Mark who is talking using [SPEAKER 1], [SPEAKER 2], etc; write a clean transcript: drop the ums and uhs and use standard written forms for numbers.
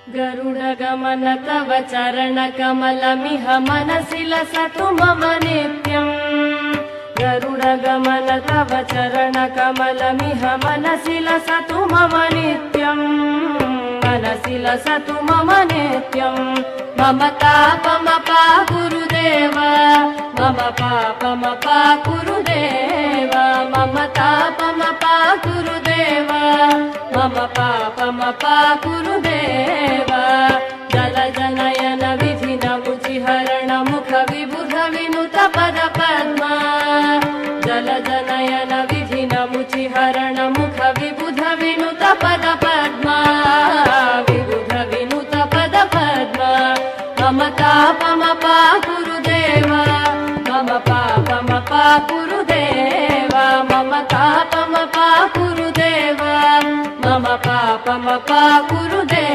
[SPEAKER 1] गरुडगमन तव चरणकमलमिह मनसि लसतु मम नित्यम्। गरुडगमन तव चरणकमलमिह मनसि लसतु मम नित्यम्। मनसि लसतु मम नित्यम्। मम तापमपा गुरुदेव, मम पापमपा गुरुदेव, मम तापमपा गुरुदेव, मम पापमपा गुरुदेव। जलजनयन विधिनमुचिहरण मुख विबुध विनुत पद पद्मा। जलजनयन विधिनमुचिहरण मुख विबुध विनुत पद पद्मा। विबुध विनुत पद पद्मा। मम तापमपा गुरुदेव, मम पापमपा गुरुदेव, मम तापमपा गुरुदेव, मम पापमपा गुरुदेव।